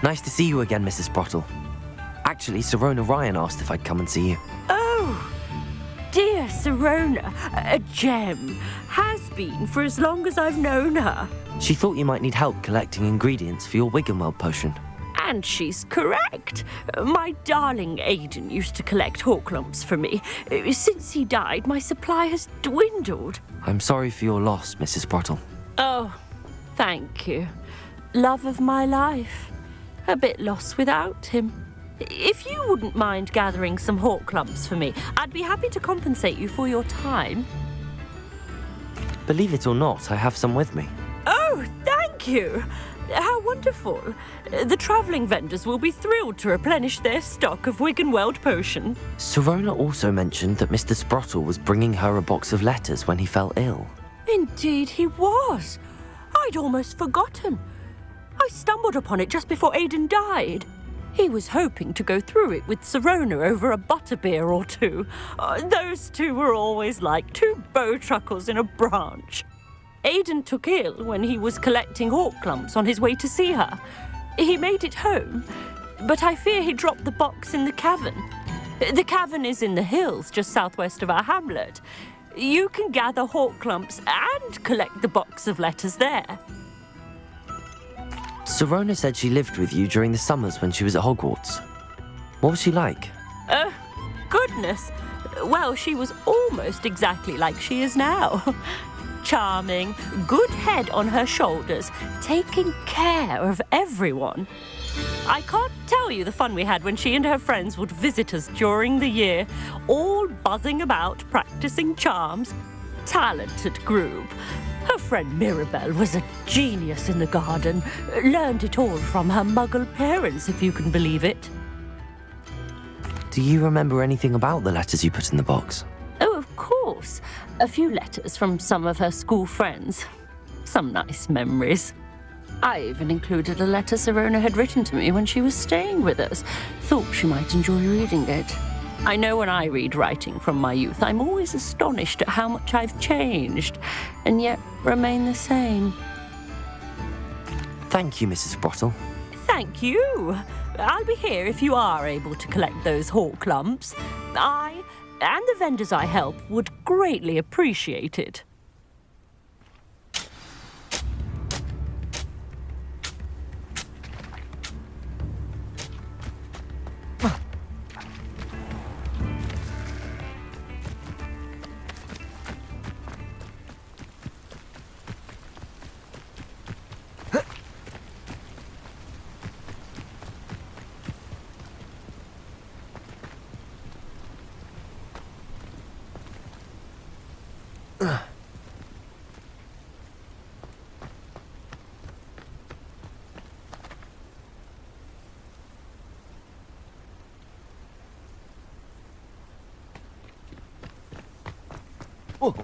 Nice to see you again, Mrs. Sprottle. Actually, Sirona Ryan asked if I'd come and see you. Oh, dear Sirona, a gem. Has been for as long as I've known her. She thought you might need help collecting ingredients for your Wiggenweld potion. And she's correct. My darling Aidan used to collect Horklumps for me. Since he died, my supply has dwindled. I'm sorry for your loss, Mrs. Sprottle. Oh, thank you. Love of my life. A bit lost without him. If you wouldn't mind gathering some Horklumps for me, I'd be happy to compensate you for your time. Believe it or not, I have some with me. Oh, thank you. How wonderful. The travelling vendors will be thrilled to replenish their stock of Wiggenweld potion. Sirona also mentioned that Mr. Sprottle was bringing her a box of letters when he fell ill. Indeed he was. I'd almost forgotten. I stumbled upon it just before Aidan died. He was hoping to go through it with Sirona over a butterbeer or two. Those two were always like two bowtruckles in a branch. Aidan took ill when he was collecting Horklumps on his way to see her. He made it home, but I fear he dropped the box in the cavern. The cavern is in the hills just southwest of our hamlet. You can gather Horklumps and collect the box of letters there. Sirona said she lived with you during the summers when she was at Hogwarts. What was she like? Goodness. Well, she was almost exactly like she is now. Charming, good head on her shoulders, taking care of everyone. I can't tell you the fun we had when she and her friends would visit us during the year, all buzzing about, practicing charms. Talented group. Her friend Mirabelle was a genius in the garden. Learned it all from her muggle parents, if you can believe it. Do you remember anything about the letters you put in the box? Oh, of course. A few letters from some of her school friends. Some nice memories. I even included a letter Sirona had written to me when she was staying with us. Thought she might enjoy reading it. I know when I read writing from my youth, I'm always astonished at how much I've changed, and yet remain the same. Thank you, Mrs. Sprottle. Thank you. I'll be here if you are able to collect those Horklumps. I and the vendors I help would greatly appreciate it. Oh.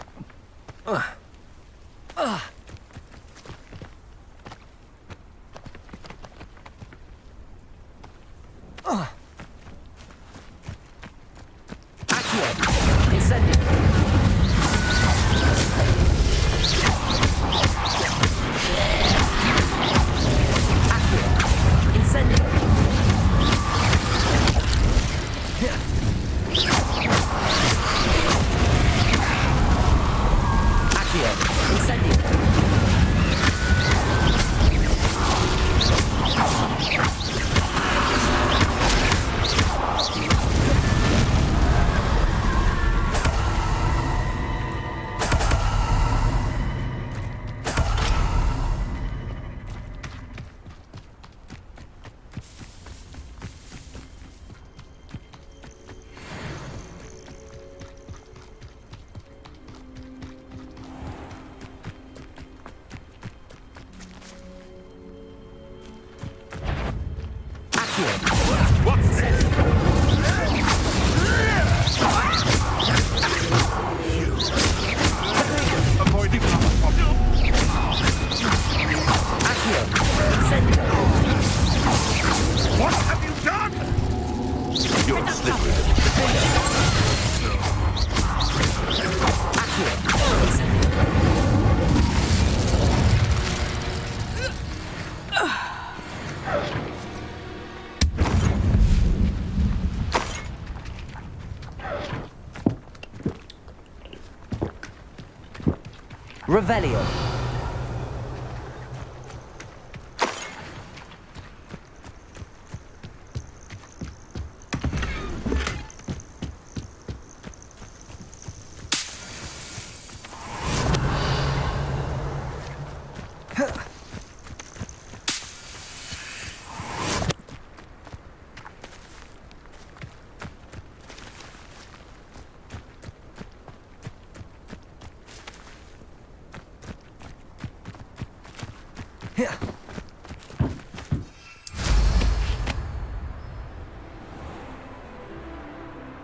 Revelio.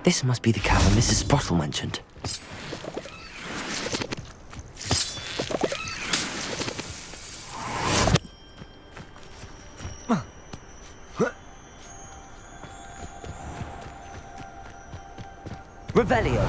This must be the cavern Mrs. Sprottle mentioned. Revelio.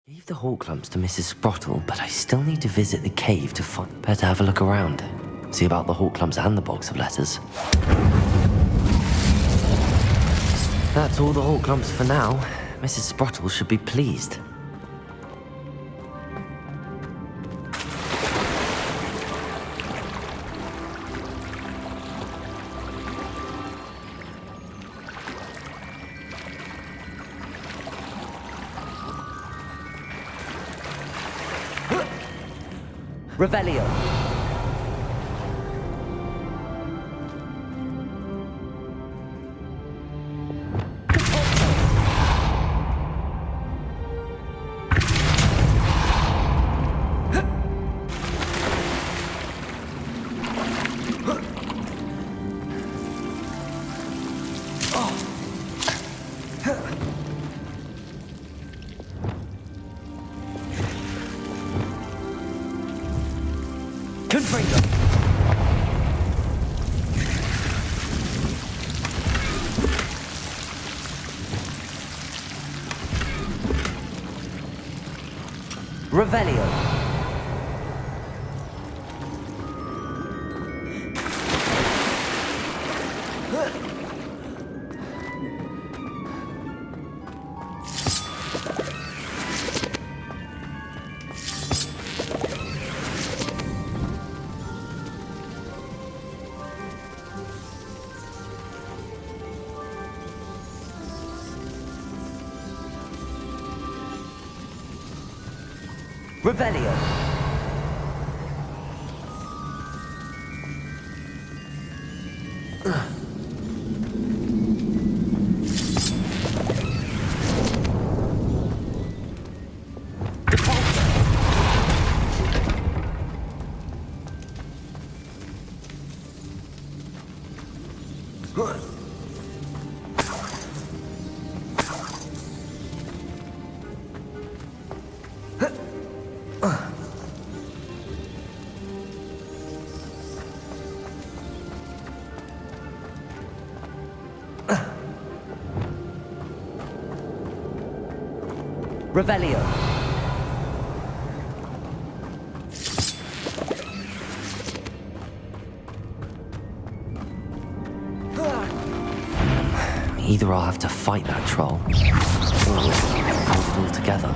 Gave the Horklumps to Mrs. Sprottle, but I still need to visit the cave to find. Better have a look around. See about the Horklumps and the box of letters. That's all the Horklumps for now. Mrs. Sprottle should be pleased. Revelio. Confringo. Revelio. Revelio. Revelio. Either I'll have to fight that troll, or hold it all together.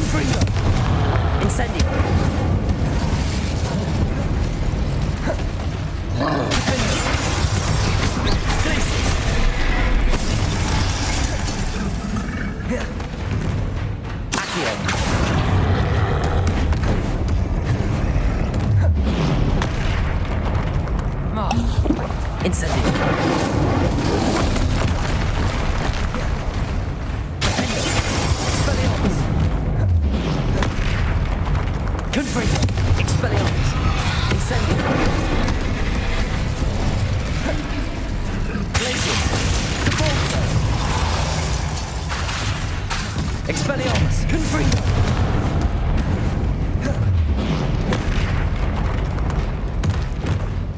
Confringo! Incendio! Incendio! Expelliarmus! Confringo! Expelliarmus! Incendio! Glacius! Cabalzo! Expelliarmus! Confringo!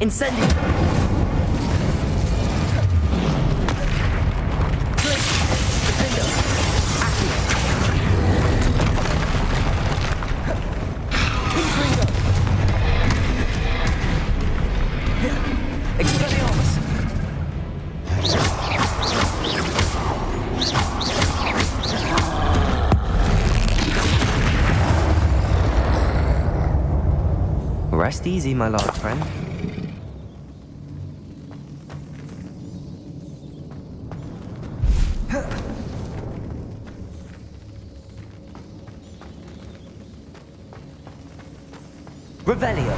Incendio! Rest easy, my large friend. Revelio!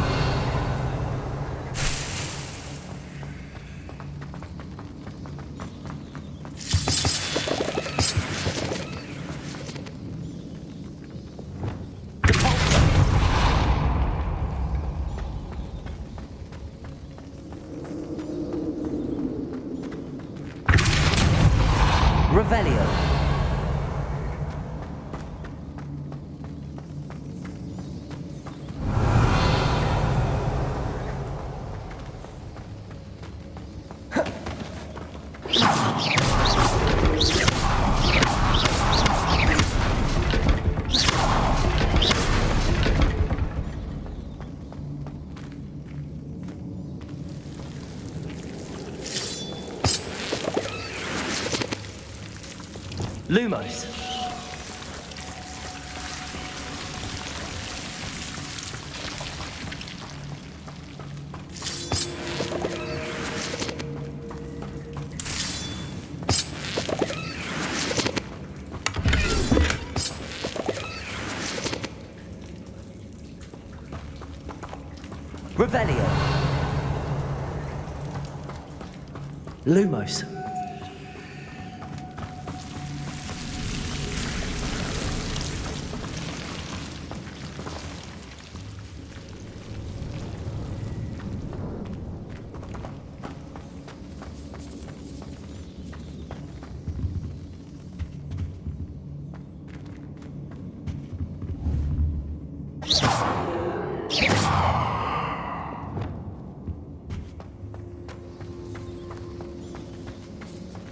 Revelio! Lumos! Revelio! Lumos!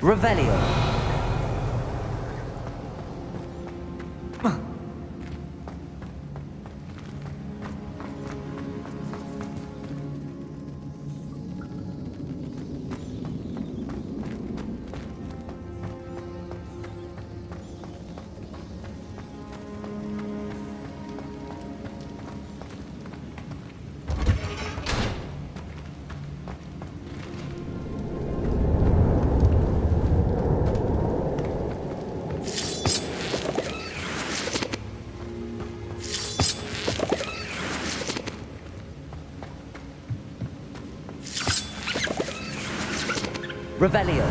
Revelio! Revelio!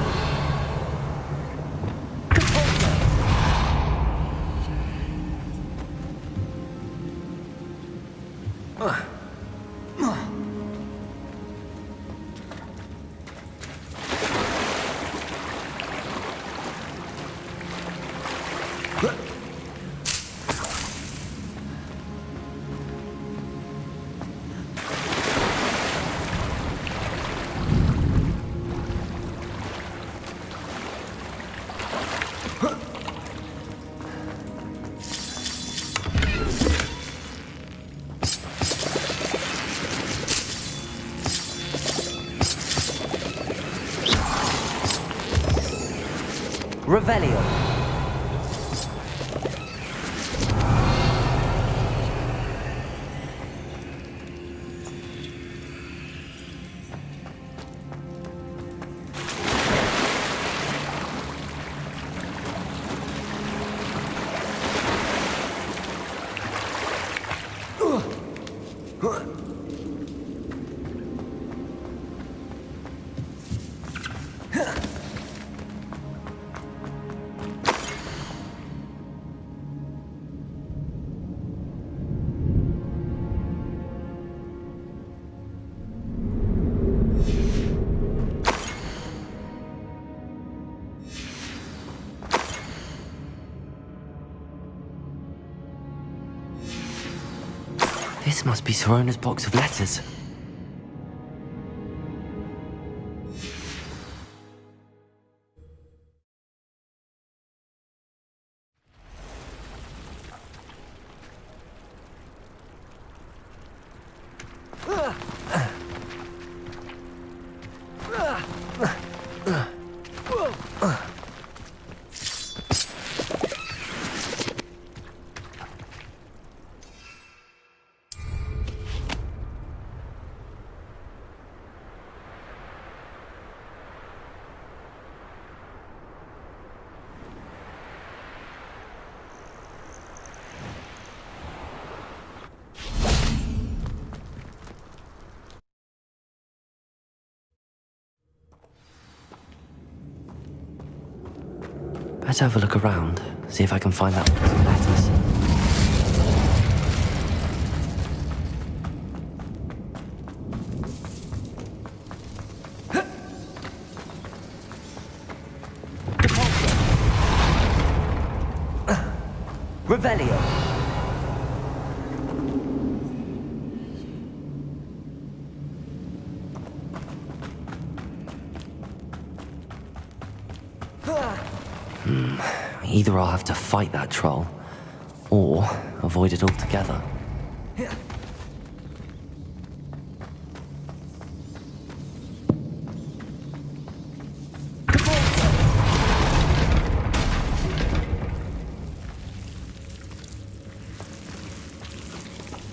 Revelio! This must be Sorona's box of letters. Better have a look around, see if I can find that box of letters. Revelio. Either I'll have to fight that troll, or avoid it altogether.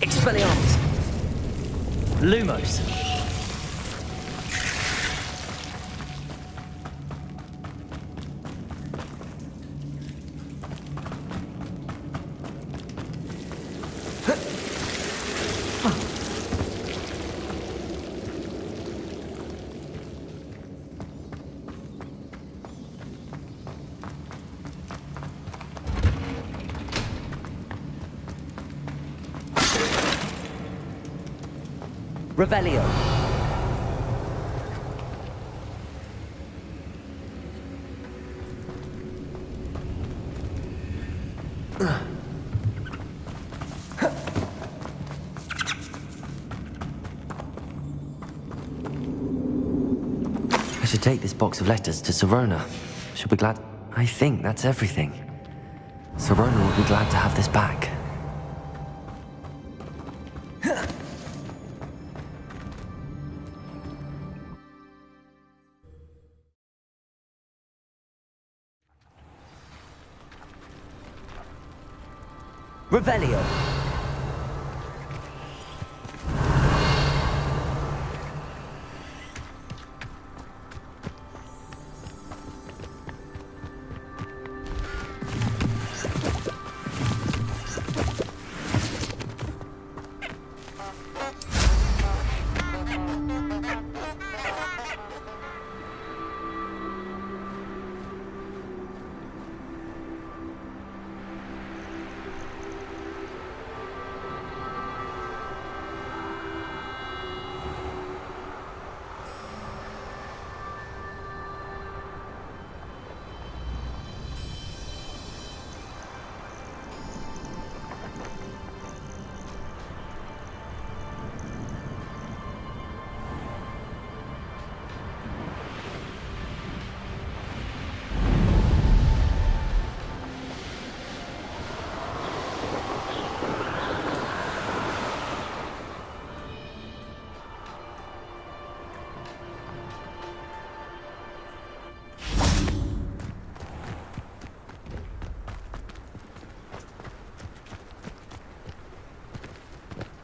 Expelliarmus. Lumos. Revelio. I should take this box of letters to Sirona. She'll be glad. I think that's everything. Sirona will be glad to have this back. Revelio.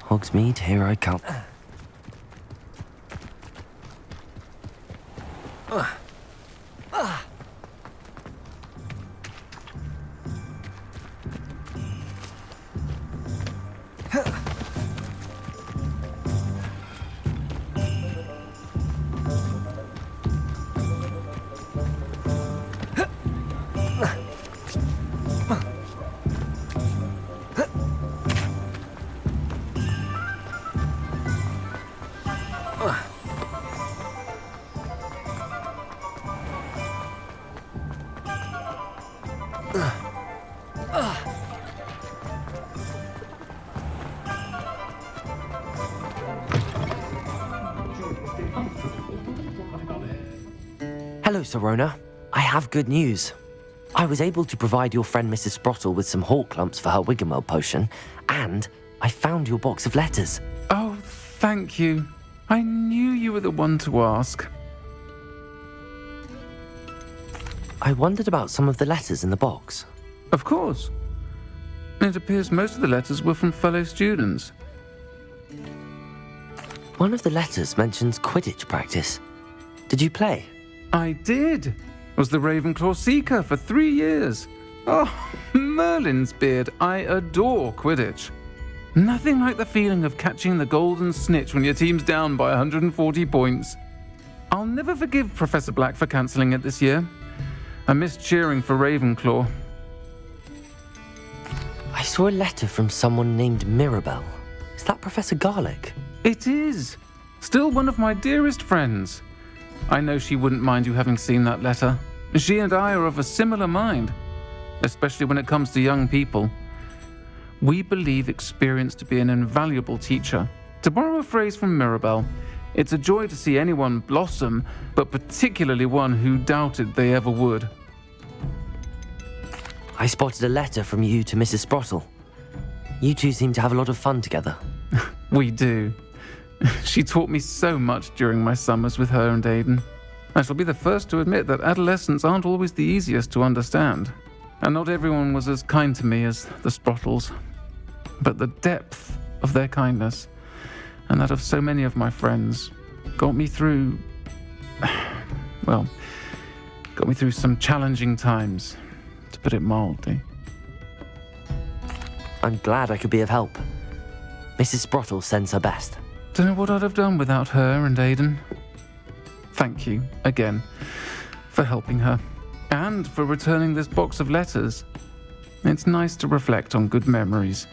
Hogsmeade, here I come. Hello, Sirona. I have good news. I was able to provide your friend Mrs. Sprottle with some hawk lumps for her Wiggamel potion, and I found your box of letters. Oh, thank you. I knew you were the one to ask. I wondered about some of the letters in the box. Of course. It appears most of the letters were from fellow students. One of the letters mentions Quidditch practice. Did you play? I did. Was the Ravenclaw Seeker for 3 years. Oh, Merlin's beard. I adore Quidditch. Nothing like the feeling of catching the golden snitch when your team's down by 140 points. I'll never forgive Professor Black for cancelling it this year. I missed cheering for Ravenclaw. I saw a letter from someone named Mirabelle. Is that Professor Garlick? It is. Still one of my dearest friends. I know she wouldn't mind you having seen that letter. She and I are of a similar mind, especially when it comes to young people. We believe experience to be an invaluable teacher. To borrow a phrase from Mirabelle, it's a joy to see anyone blossom, but particularly one who doubted they ever would. I spotted a letter from you to Mrs. Sprottle. You two seem to have a lot of fun together. We do. She taught me so much during my summers with her and Aidan. I shall be the first to admit that adolescents aren't always the easiest to understand, and not everyone was as kind to me as the Sprottles. But the depth of their kindness, and that of so many of my friends, got me through some challenging times, to put it mildly. I'm glad I could be of help. Mrs. Sprottle sends her best. Don't know what I'd have done without her and Aidan. Thank you, again, for helping her, and for returning this box of letters. It's nice to reflect on good memories.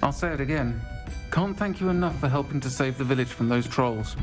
I'll say it again. Can't thank you enough for helping to save the village from those trolls.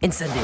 Incendio.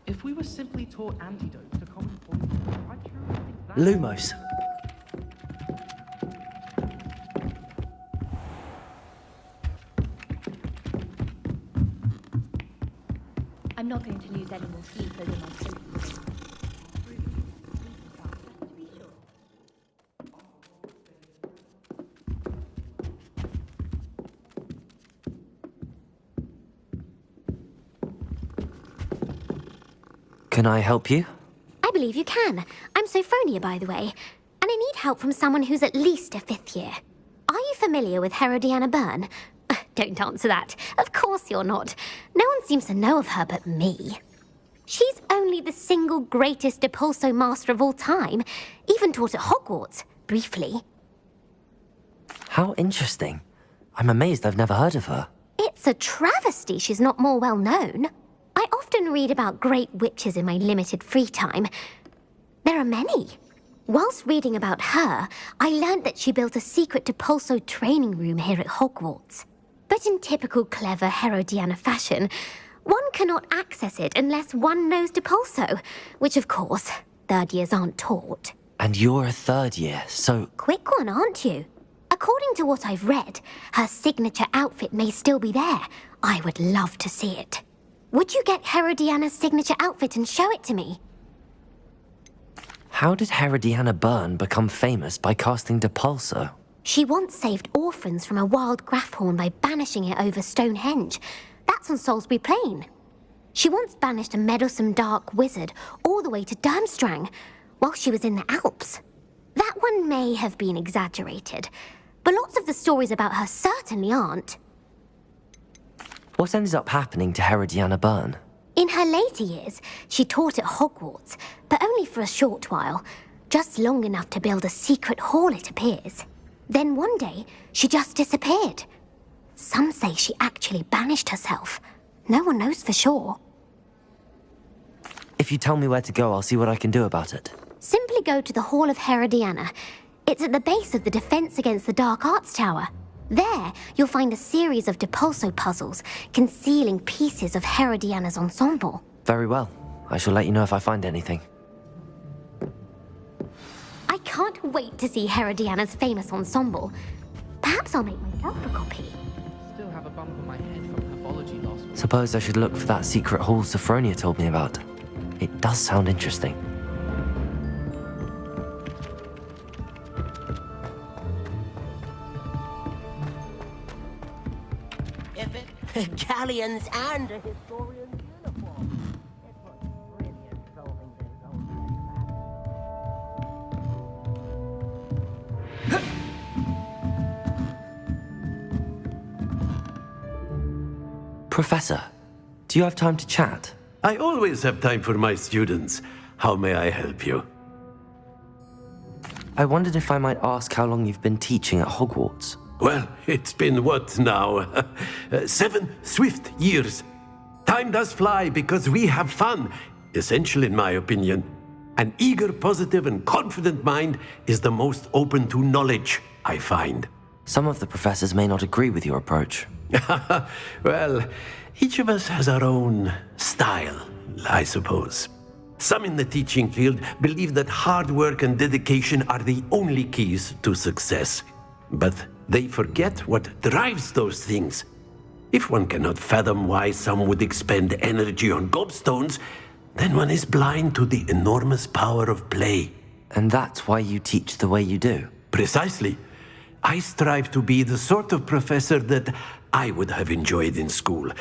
If we were simply taught antidotes to common poisons, I truly think that... Lumos. I'm not going to lose any more sleep over my sleep. Can I help you? I believe you can. I'm Sophronia, by the way, and I need help from someone who's at least a 5th year. Are you familiar with Herodiana Byrne? Don't answer that. Of course you're not. No one seems to know of her but me. She's only the single greatest Depulso master of all time, even taught at Hogwarts, briefly. How interesting. I'm amazed I've never heard of her. It's a travesty she's not more well known. I often read about great witches in my limited free time. There are many. Whilst reading about her, I learned that she built a secret Depulso training room here at Hogwarts. But in typical clever Herodiana fashion, one cannot access it unless one knows Depulso, which of course, 3rd years aren't taught. And you're a 3rd year, so... Quick one, aren't you? According to what I've read, her signature outfit may still be there. I would love to see it. Would you get Herodiana's signature outfit and show it to me? How did Herodiana Byrne become famous by casting Depulso? She once saved orphans from a wild Graffhorn by banishing it over Stonehenge. That's on Salisbury Plain. She once banished a meddlesome dark wizard all the way to Durmstrang while she was in the Alps. That one may have been exaggerated, but lots of the stories about her certainly aren't. What ended up happening to Herodiana Byrne? In her later years, she taught at Hogwarts, but only for a short while, just long enough to build a secret hall, it appears. Then one day, she just disappeared. Some say she actually banished herself. No one knows for sure. If you tell me where to go, I'll see what I can do about it. Simply go to the Hall of Herodiana. It's at the base of the Defense Against the Dark Arts Tower. There, you'll find a series of Depulso puzzles concealing pieces of Herodiana's ensemble. Very well. I shall let you know if I find anything. I can't wait to see Herodiana's famous ensemble. Perhaps I'll make myself a copy. Still have a bump on my head from herbology last week. Suppose I should look for that secret hall Sophronia told me about. It does sound interesting. Galleons and a historian's uniform. It was brilliant solving those old Professor, do you have time to chat? I always have time for my students. How may I help you? I wondered if I might ask how long you've been teaching at Hogwarts. Well, it's been what now? 7 swift years. Time does fly because we have fun, essential in my opinion. An eager, positive, and confident mind is the most open to knowledge, I find. Some of the professors may not agree with your approach. Well, each of us has our own style, I suppose. Some in the teaching field believe that hard work and dedication are the only keys to success. But they forget what drives those things. If one cannot fathom why some would expend energy on gobstones, then one is blind to the enormous power of play. And that's why you teach the way you do? Precisely. I strive to be the sort of professor that I would have enjoyed in school.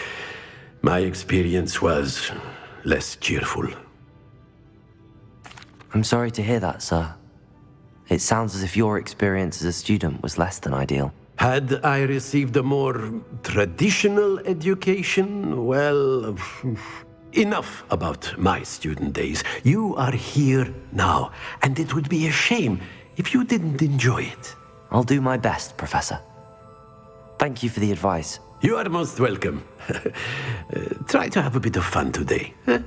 My experience was less cheerful. I'm sorry to hear that, sir. It sounds as if your experience as a student was less than ideal. Had I received a more traditional education, well, enough about my student days. You are here now, and it would be a shame if you didn't enjoy it. I'll do my best, Professor. Thank you for the advice. You are most welcome. Try to have a bit of fun today. Huh?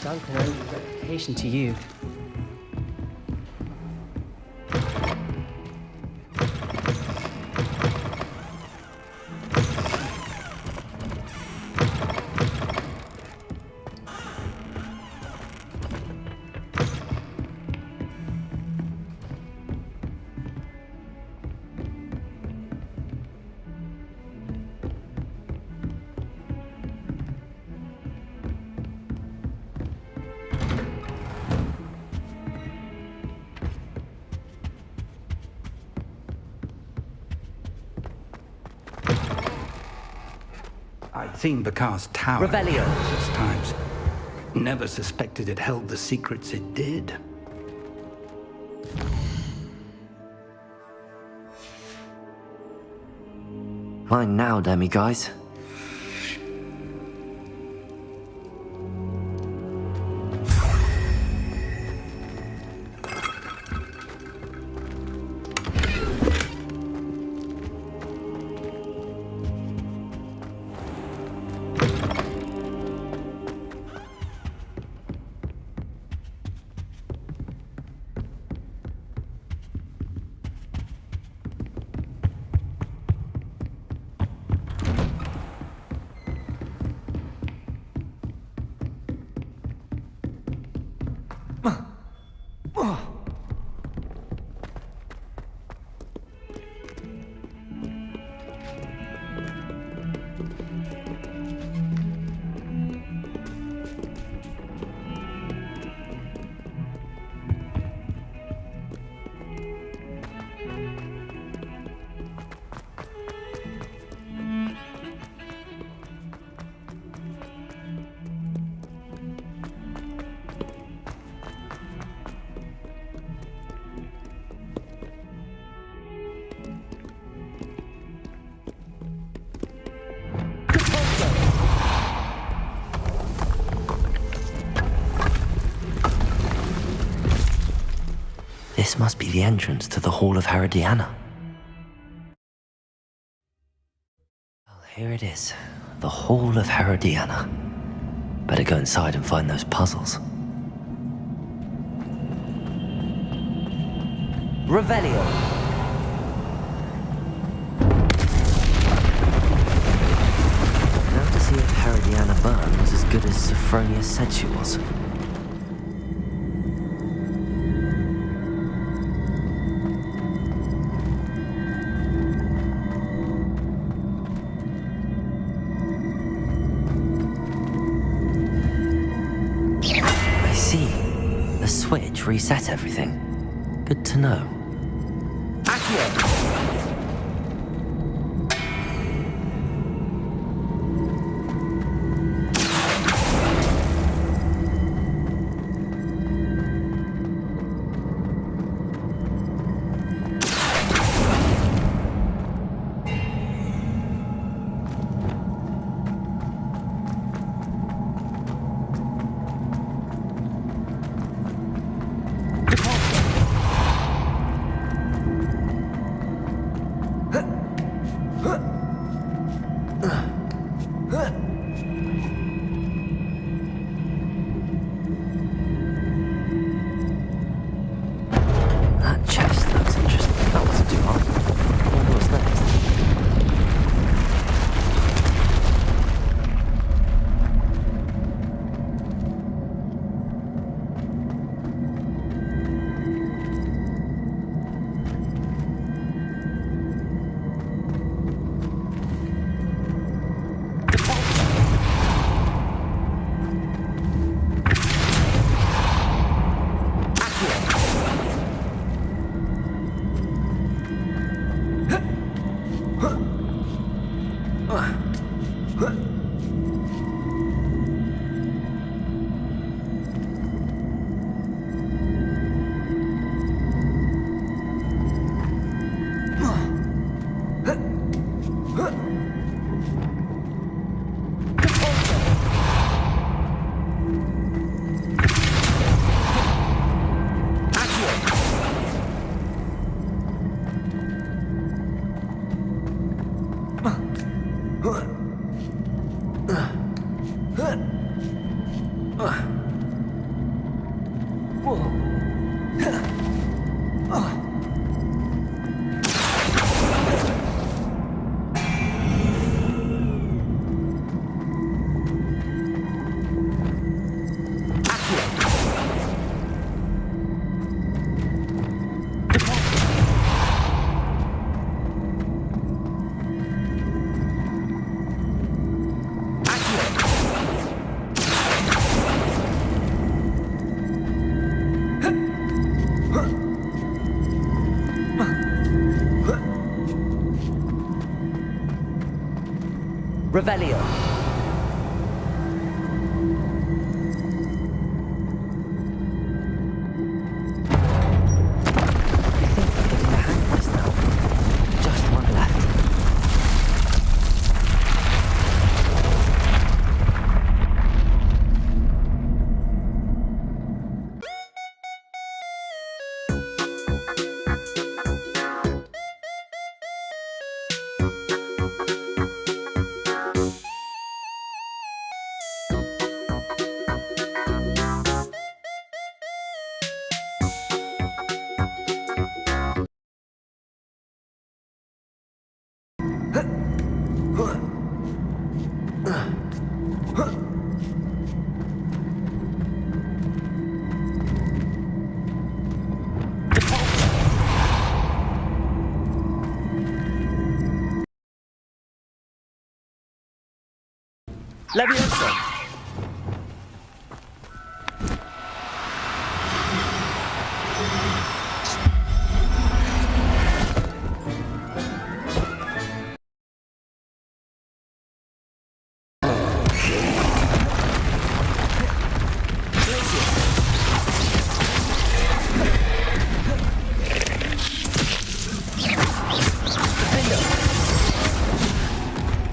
Duncan owes his reputation to you. I'd seen Bakar's tower Revelio. countless times. Never suspected it held the secrets it did. Fine now, demi-guys. This must be the entrance to the Hall of Herodiana. Well, here it is. The Hall of Herodiana. Better go inside and find those puzzles. Revelio. Now to see if Herodiana Byrne was as good as Sophronia said she was. I see. The switch reset everything. Good to know. Accio. Revelio. I think I'm getting the hang of this now. Just one left. Levioso.